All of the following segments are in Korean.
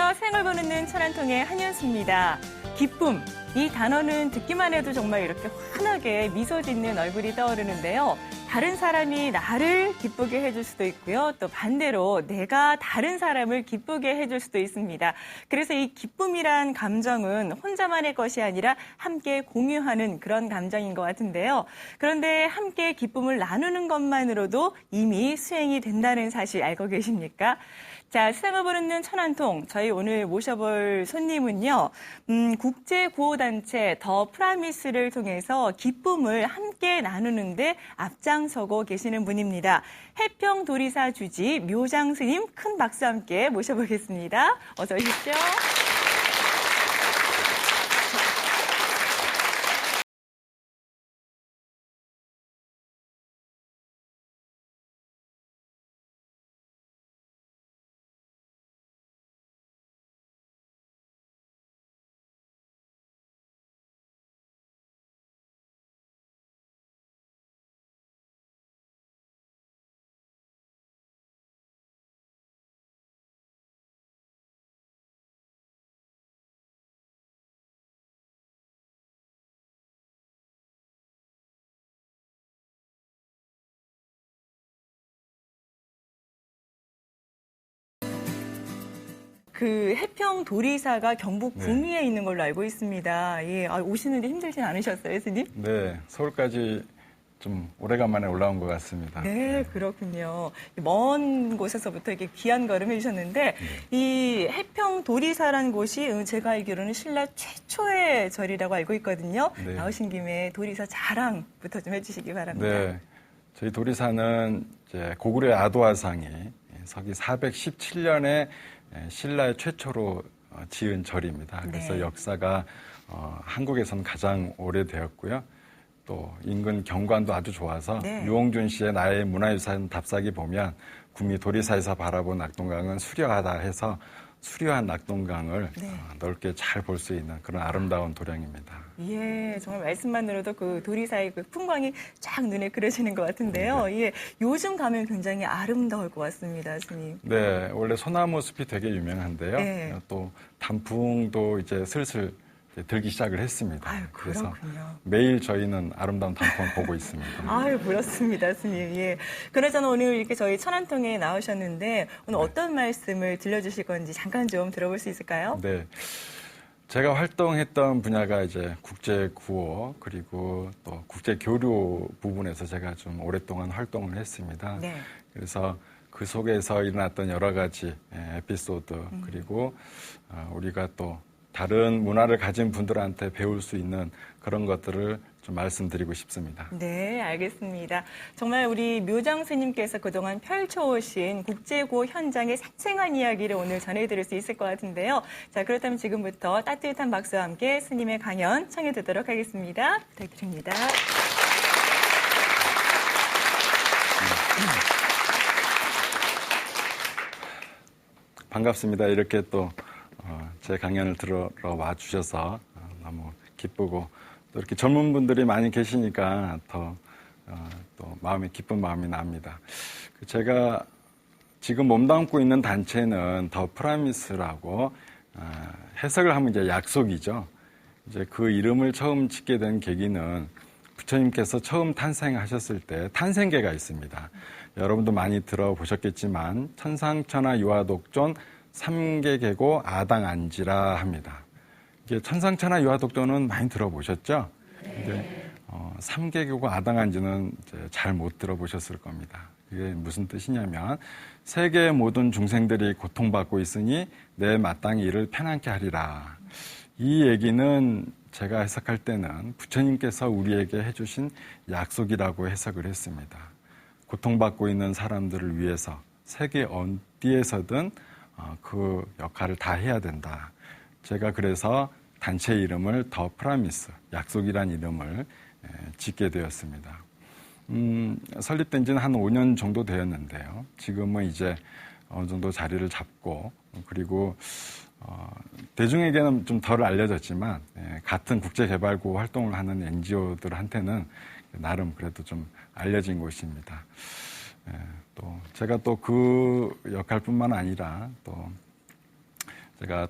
안녕하세요. 생을 보는 천안통의 한윤수입니다. 기쁨, 이 단어는 듣기만 해도 정말 이렇게 환하게 미소 짓는 얼굴이 떠오르는데요. 다른 사람이 나를 기쁘게 해줄 수도 있고요. 또 반대로 내가 다른 사람을 기쁘게 해줄 수도 있습니다. 그래서 이 기쁨이란 감정은 혼자만의 것이 아니라 함께 공유하는 그런 감정인 것 같은데요. 그런데 함께 기쁨을 나누는 것만으로도 이미 수행이 된다는 사실 알고 계십니까? 자, 세상을 부르는 천안통, 저희 오늘 모셔볼 손님은요, 국제구호단체 더 프라미스를 통해서 기쁨을 함께 나누는데 앞장서고 계시는 분입니다. 해평도리사 주지 묘장 스님 큰 박수와 함께 모셔보겠습니다. 어서 오십시오. 그 해평도리사가 경북 구미에 있는 걸로 알고 있습니다. 예, 오시는데 힘들진 않으셨어요, 스님? 네, 서울까지 좀 오래간만에 올라온 것 같습니다. 네, 그렇군요. 먼 곳에서부터 이렇게 귀한 걸음 해주셨는데, 이 해평도리사라는 곳이 제가 알기로는 신라 최초의 절이라고 알고 있거든요. 네. 나오신 김에 도리사 자랑부터 좀 해주시기 바랍니다. 네, 저희 도리사는 이제 고구려 아도화상이 서기 417년에 신라의 최초로 지은 절입니다. 그래서 네. 역사가 한국에서는 가장 오래되었고요. 또 인근 경관도 아주 좋아서 네. 유홍준 씨의 나의 문화유산 답사기 보면 구미 도리사에서 바라본 낙동강은 수려하다 해서 수려한 낙동강을 넓게 잘 볼 수 있는 그런 아름다운 도량입니다. 예, 정말 말씀만으로도 그 도리사의 그 풍광이 쫙 눈에 그려지는 것 같은데요. 예, 요즘 가면 굉장히 아름다울 것 같습니다, 스님. 네, 원래 소나무 숲이 되게 유명한데요. 네. 또 단풍도 이제 슬슬 들기 시작을 했습니다. 아유, 그래서 그렇군요. 매일 저희는 아름다운 단풍을 보고 있습니다. 아유, 부럽습니다, 스님. 예. 그러잖아 오늘 이렇게 저희 천안통에 나오셨는데 오늘 어떤 말씀을 들려주실 건지 잠깐 좀 들어볼 수 있을까요? 네. 제가 활동했던 분야가 이제 국제구호 그리고 또 국제교류 부분에서 제가 좀 오랫동안 활동을 했습니다. 네. 그래서 그 속에서 일어났던 여러 가지 에피소드 그리고 우리가 또 다른 문화를 가진 분들한테 배울 수 있는 그런 것들을 좀 말씀드리고 싶습니다. 네, 알겠습니다. 정말 우리 묘장 스님께서 그동안 펼쳐오신 국제구호 현장의 생생한 이야기를 오늘 전해드릴 수 있을 것 같은데요. 자, 그렇다면 지금부터 따뜻한 박수와 함께 스님의 강연 청해 듣도록 하겠습니다. 부탁드립니다. 반갑습니다. 이렇게 또 제 강연을 들으러 와 주셔서 너무 기쁘고 또 이렇게 젊은 분들이 많이 계시니까 더 또 마음이 기쁜 마음이 납니다. 제가 지금 몸담고 있는 단체는 더 프라미스라고 해석을 하면 이제 약속이죠. 이제 그 이름을 처음 짓게 된 계기는 부처님께서 처음 탄생하셨을 때 탄생계가 있습니다. 여러분도 많이 들어보셨겠지만 천상천하 유아독존 삼계계고 아당안지라 합니다. 이게 천상천하 유아독존은 많이 들어보셨죠? 근데 삼계계고 아당안지는 잘 못 들어보셨을 겁니다. 그게 무슨 뜻이냐면 세계의 모든 중생들이 고통받고 있으니 내 마땅히 이를 편안케 하리라. 이 얘기는 제가 해석할 때는 부처님께서 우리에게 해주신 약속이라고 해석을 했습니다. 고통받고 있는 사람들을 위해서 세계 어디에서든 그 역할을 다 해야 된다. 제가 그래서 단체 이름을 더 프라미스, 약속이란 이름을 짓게 되었습니다. 설립된 지는 한 5년 정도 되었는데요. 지금은 이제 어느 정도 자리를 잡고 그리고 대중에게는 좀 덜 알려졌지만 같은 국제개발구호 활동을 하는 NGO들한테는 나름 그래도 좀 알려진 곳입니다. 또 제가 또 그 역할뿐만 아니라 또 제가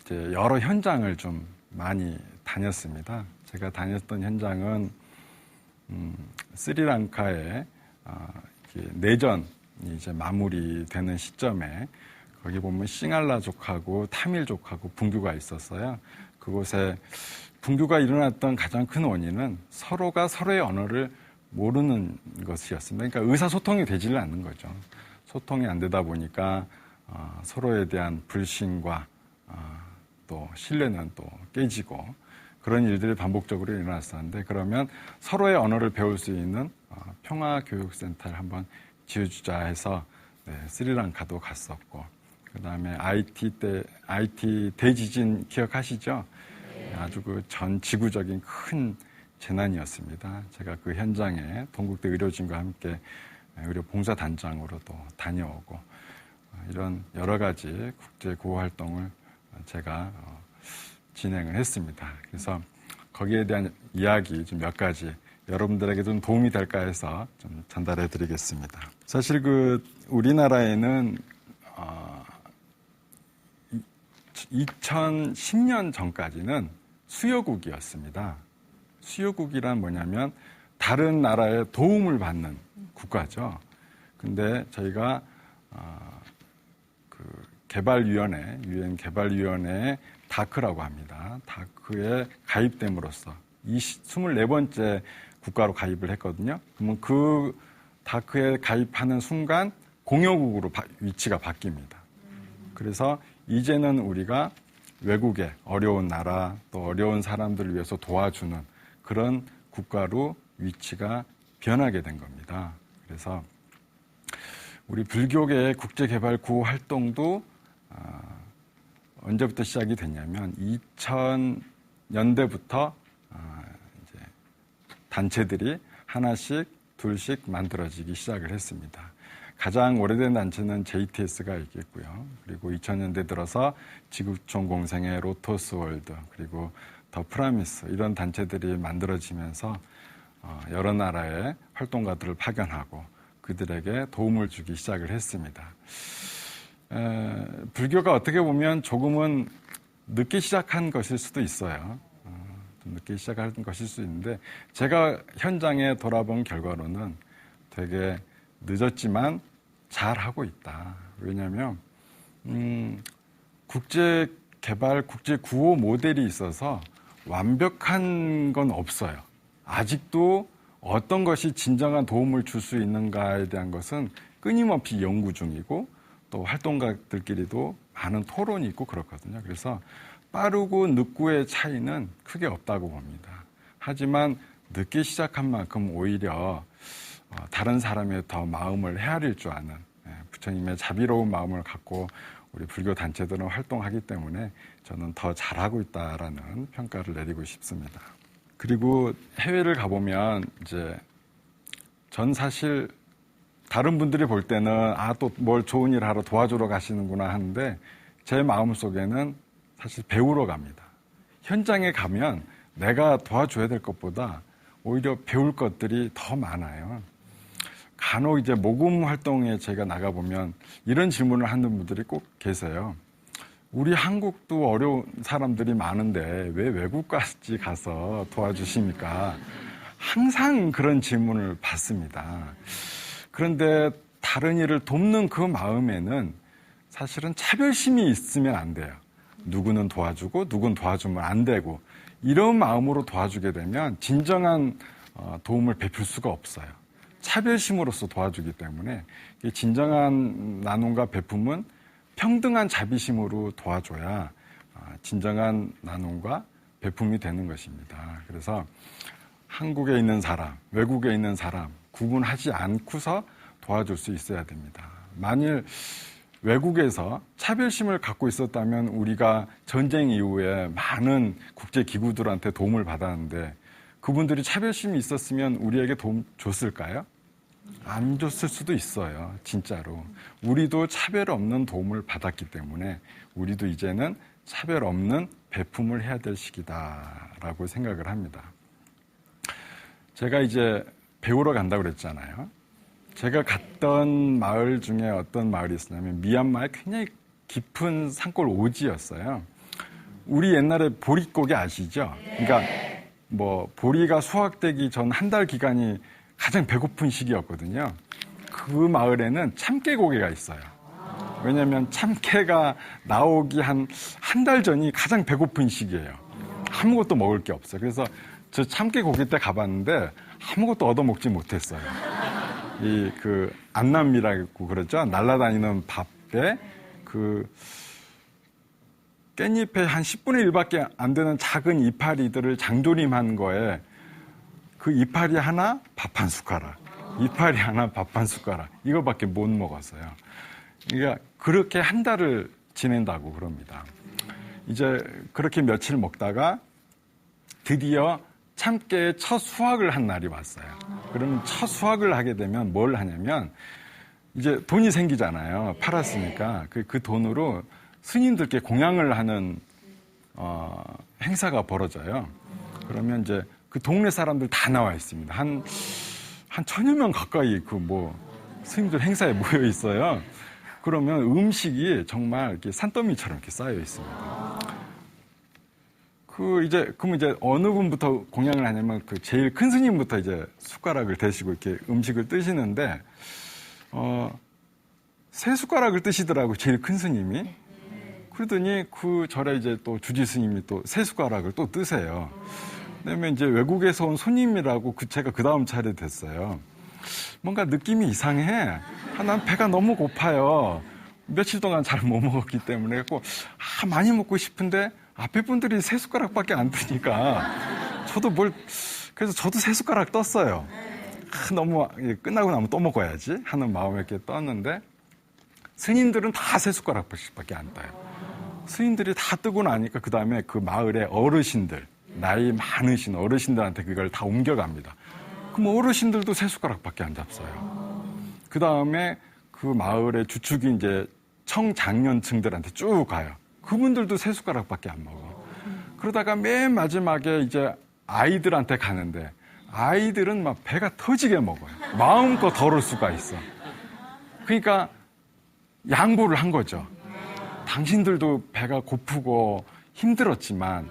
이제 여러 현장을 좀 많이 다녔습니다. 제가 다녔던 현장은 스리랑카의 내전이 이제 마무리되는 시점에 거기 보면 싱할라족하고 타밀족하고 분규가 있었어요. 그곳에 분규가 일어났던 가장 큰 원인은 서로가 서로의 언어를 모르는 것이었습니다. 그러니까 의사소통이 되지를 않는 거죠. 소통이 안 되다 보니까 서로에 대한 불신과 또 신뢰는 또 깨지고 그런 일들이 반복적으로 일어났었는데, 그러면 서로의 언어를 배울 수 있는 평화교육센터를 한번 지어주자 해서 스리랑카도 갔었고, 그 다음에 IT 대지진 기억하시죠? 아주 그 전 지구적인 큰 재난이었습니다. 제가 그 현장에 동국대 의료진과 함께 의료 봉사단장으로도 다녀오고, 이런 여러 가지 국제 구호 활동을 제가 진행을 했습니다. 그래서 거기에 대한 이야기 좀 몇 가지 여러분들에게 좀 도움이 될까 해서 좀 전달해 드리겠습니다. 사실 우리나라에는 2010년 전까지는 수요국이었습니다. 수요국이란 뭐냐면 다른 나라의 도움을 받는 국가죠. 근데 저희가 개발위원회, 유엔 개발위원회에 다크라고 합니다. 다크에 가입됨으로써 24번째 국가로 가입을 했거든요. 그러면 그 다크에 가입하는 순간 공여국으로 위치가 바뀝니다. 그래서 이제는 우리가 외국의 어려운 나라 또 어려운 사람들을 위해서 도와주는 그런 국가로 위치가 변하게 된 겁니다. 그래서 우리 불교계의 국제개발구호 활동도 언제부터 시작이 됐냐면 2000년대부터 이제 단체들이 하나씩 둘씩 만들어지기 시작을 했습니다. 가장 오래된 단체는 JTS가 있겠고요. 그리고 2000년대 들어서 지구촌 공생의 로토스 월드, 그리고 더 프라미스, 이런 단체들이 만들어지면서 여러 나라의 활동가들을 파견하고 그들에게 도움을 주기 시작을 했습니다. 불교가 어떻게 보면 조금은 늦게 시작한 것일 수도 있어요. 좀 늦게 시작한 것일 수 있는데, 제가 현장에 돌아본 결과로는 되게 늦었지만 잘하고 있다. 왜냐하면 국제개발, 국제구호 모델이 있어서 완벽한 건 없어요. 아직도 어떤 것이 진정한 도움을 줄 수 있는가에 대한 것은 끊임없이 연구 중이고, 또 활동가들끼리도 많은 토론이 있고 그렇거든요. 그래서 빠르고 늦고의 차이는 크게 없다고 봅니다. 하지만 늦게 시작한 만큼 오히려 다른 사람의 더 마음을 헤아릴 줄 아는 부처님의 자비로운 마음을 갖고 우리 불교 단체들은 활동하기 때문에 저는 더 잘하고 있다라는 평가를 내리고 싶습니다. 그리고 해외를 가보면 이제 전 사실 다른 분들이 볼 때는 또 뭘 좋은 일 하러 도와주러 가시는구나 하는데, 제 마음속에는 사실 배우러 갑니다. 현장에 가면 내가 도와줘야 될 것보다 오히려 배울 것들이 더 많아요. 간혹 이제 모금 활동에 제가 나가보면 이런 질문을 하는 분들이 꼭 계세요. 우리 한국도 어려운 사람들이 많은데 왜 외국까지 가서 도와주십니까? 항상 그런 질문을 받습니다. 그런데 다른 일을 돕는 그 마음에는 사실은 차별심이 있으면 안 돼요. 누구는 도와주고 누구는 도와주면 안 되고, 이런 마음으로 도와주게 되면 진정한 도움을 베풀 수가 없어요. 차별심으로서 도와주기 때문에 진정한 나눔과 베품은 평등한 자비심으로 도와줘야 진정한 나눔과 베품이 되는 것입니다. 그래서 한국에 있는 사람, 외국에 있는 사람 구분하지 않고서 도와줄 수 있어야 됩니다. 만일 외국에서 차별심을 갖고 있었다면 우리가 전쟁 이후에 많은 국제기구들한테 도움을 받았는데, 그분들이 차별심이 있었으면 우리에게 도움 줬을까요? 안 줬을 수도 있어요. 진짜로. 우리도 차별 없는 도움을 받았기 때문에 우리도 이제는 차별 없는 베품을 해야 될 시기다라고 생각을 합니다. 제가 이제 배우러 간다고 그랬잖아요. 제가 갔던 마을 중에 어떤 마을이 있었냐면, 미얀마의 굉장히 깊은 산골 오지였어요. 우리 옛날에 보릿고개 아시죠? 그러니까 뭐 보리가 수확되기 전 한 달 기간이 가장 배고픈 시기였거든요. 그 마을에는 참깨고개가 있어요. 왜냐하면 참깨가 나오기 한 달 전이 가장 배고픈 시기예요. 아무것도 먹을 게 없어요. 그래서 저 참깨고개 때 가봤는데 아무것도 얻어먹지 못했어요. 그 안남이라고 그러죠. 날아다니는 밥에 그 깻잎의 한 10분의 1밖에 안 되는 작은 이파리들을 장조림한 거에 그 이파리 하나 밥 한 숟가락, 이파리 하나 밥 한 숟가락 이거밖에 못 먹었어요. 그러니까 그렇게 한 달을 지낸다고 그럽니다. 이제 그렇게 며칠 먹다가 드디어 참깨의 첫 수확을 한 날이 왔어요. 그러면 첫 수확을 하게 되면 뭘 하냐면 이제 돈이 생기잖아요. 팔았으니까 그 돈으로 스님들께 공양을 하는 행사가 벌어져요. 그러면 이제 그 동네 사람들 다 나와 있습니다. 한 1000여 명 가까이 스님들 행사에 모여 있어요. 그러면 음식이 정말 이렇게 산더미처럼 이렇게 쌓여 있습니다. 그러면 이제 어느 분부터 공양을 하냐면 그 제일 큰 스님부터 이제 숟가락을 대시고 이렇게 음식을 뜨시는데, 세 숟가락을 뜨시더라고요. 제일 큰 스님이. 그러더니 그 절에 이제 또 주지 스님이 또 세 숟가락을 또 뜨세요. 그다음에 이제 외국에서 온 손님이라고 제가 그 다음 차례 됐어요. 뭔가 느낌이 이상해. 난 배가 너무 고파요. 며칠 동안 잘 못 먹었기 때문에. 많이 먹고 싶은데 앞에 분들이 세 숟가락밖에 안 뜨니까 그래서 저도 세 숟가락 떴어요. 너무 끝나고 나면 또 먹어야지 하는 마음에 이렇게 떴는데 스님들은 다 세 숟가락밖에 안 떠요. 스님들이 다 뜨고 나니까 그 다음에 그 마을의 어르신들, 나이 많으신 어르신들한테 그걸 다 옮겨갑니다. 그럼 어르신들도 세 숟가락밖에 안 잡어요. 그 다음에 그 마을의 주축이 이제 청장년층들한테 쭉 가요. 그분들도 세 숟가락밖에 안 먹어. 그러다가 맨 마지막에 이제 아이들한테 가는데 아이들은 막 배가 터지게 먹어요. 마음껏 덜을 수가 있어. 그러니까 양보를 한 거죠. 당신들도 배가 고프고 힘들었지만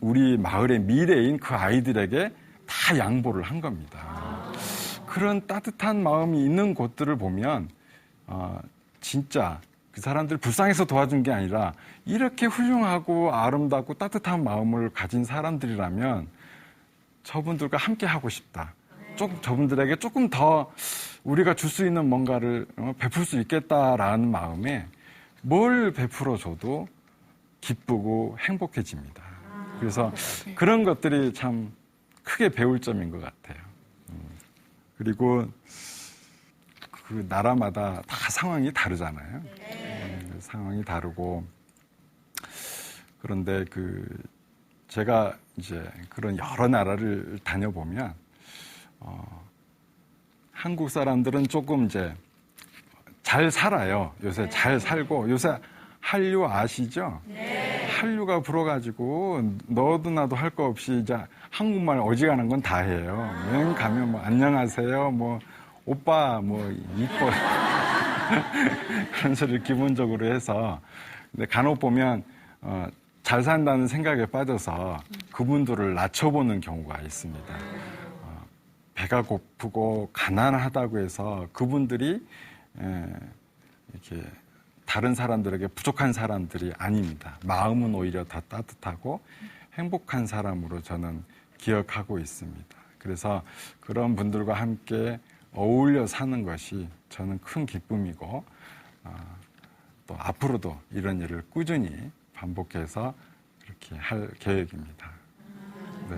우리 마을의 미래인 그 아이들에게 다 양보를 한 겁니다. 그런 따뜻한 마음이 있는 곳들을 보면 진짜 그 사람들 불쌍해서 도와준 게 아니라 이렇게 훌륭하고 아름답고 따뜻한 마음을 가진 사람들이라면 저분들과 함께 하고 싶다. 저분들에게 조금 더 우리가 줄 수 있는 뭔가를 베풀 수 있겠다라는 마음에 뭘 베풀어 줘도 기쁘고 행복해집니다. 그래서 그런 것들이 참 크게 배울 점인 것 같아요. 그리고 그 나라마다 다 상황이 다르잖아요. 상황이 다르고 그런데 제가 이제 그런 여러 나라를 다녀보면 한국 사람들은 조금 이제 잘 살아요. 요새 잘 살고 요새 한류 아시죠? 네. 한류가 불어가지고 너도 나도 할 거 없이 이제 한국말 어지간한 건 다 해요. 여행 가면 안녕하세요, 오빠, 이뻐 그런 소리를 기본적으로 해서 근데 간혹 보면 잘 산다는 생각에 빠져서 그분들을 낮춰보는 경우가 있습니다. 배가 고프고 가난하다고 해서 그분들이 이렇게 다른 사람들에게 부족한 사람들이 아닙니다. 마음은 오히려 더 따뜻하고 행복한 사람으로 저는 기억하고 있습니다. 그래서 그런 분들과 함께 어울려 사는 것이 저는 큰 기쁨이고 또 앞으로도 이런 일을 꾸준히 반복해서 그렇게 할 계획입니다. 네.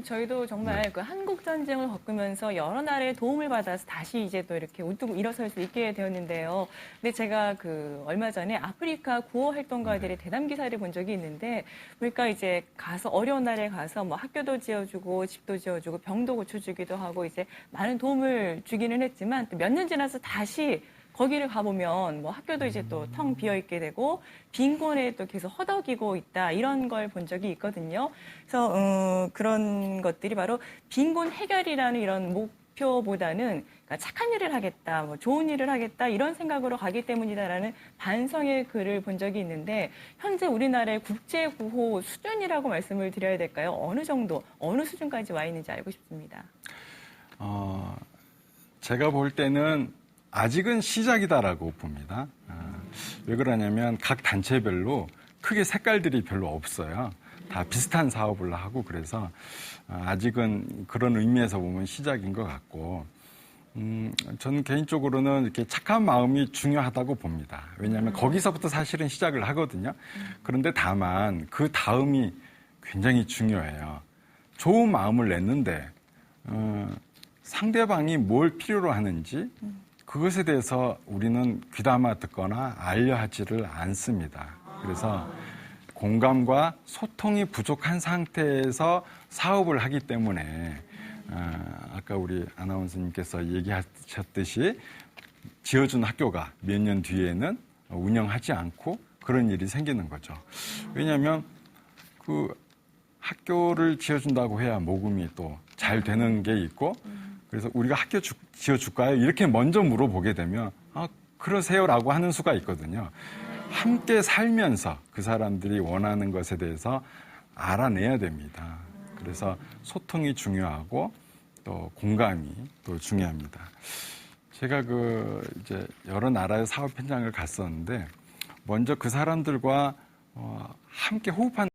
저희도 정말 그 한국 전쟁을 겪으면서 여러 나라의 도움을 받아서 다시 이제 또 이렇게 우뚝 일어설 수 있게 되었는데요. 근데 제가 얼마 전에 아프리카 구호 활동가들의 대담 기사를 본 적이 있는데, 그러니까 이제 어려운 나라에 가서 학교도 지어주고 집도 지어주고 병도 고쳐주기도 하고 이제 많은 도움을 주기는 했지만 또 몇 년 지나서 다시 거기를 가보면 학교도 이제 또 텅 비어 있게 되고 빈곤에 또 계속 허덕이고 있다, 이런 걸 본 적이 있거든요. 그래서 그런 것들이 바로 빈곤 해결이라는 이런 목표보다는 그러니까 착한 일을 하겠다, 뭐 좋은 일을 하겠다 이런 생각으로 가기 때문이다라는 반성의 글을 본 적이 있는데 현재 우리나라의 국제 구호 수준이라고 말씀을 드려야 될까요? 어느 정도, 어느 수준까지 와 있는지 알고 싶습니다. 제가 볼 때는 아직은 시작이다라고 봅니다. 왜 그러냐면 각 단체별로 크게 색깔들이 별로 없어요. 다 비슷한 사업을 하고 그래서 아직은 그런 의미에서 보면 시작인 것 같고 저는 개인적으로는 이렇게 착한 마음이 중요하다고 봅니다. 왜냐하면 거기서부터 사실은 시작을 하거든요. 그런데 다만 그 다음이 굉장히 중요해요. 좋은 마음을 냈는데 상대방이 뭘 필요로 하는지 그것에 대해서 우리는 귀담아 듣거나 알려 하지를 않습니다. 그래서 공감과 소통이 부족한 상태에서 사업을 하기 때문에 아까 우리 아나운서님께서 얘기하셨듯이 지어준 학교가 몇 년 뒤에는 운영하지 않고 그런 일이 생기는 거죠. 왜냐하면 그 학교를 지어준다고 해야 모금이 또 잘 되는 게 있고 그래서 우리가 학교 지어줄까요? 이렇게 먼저 물어보게 되면 그러세요라고 하는 수가 있거든요. 함께 살면서 그 사람들이 원하는 것에 대해서 알아내야 됩니다. 그래서 소통이 중요하고 또 공감이 또 중요합니다. 제가 이제 여러 나라의 사업 현장을 갔었는데 먼저 그 사람들과 함께 호흡하는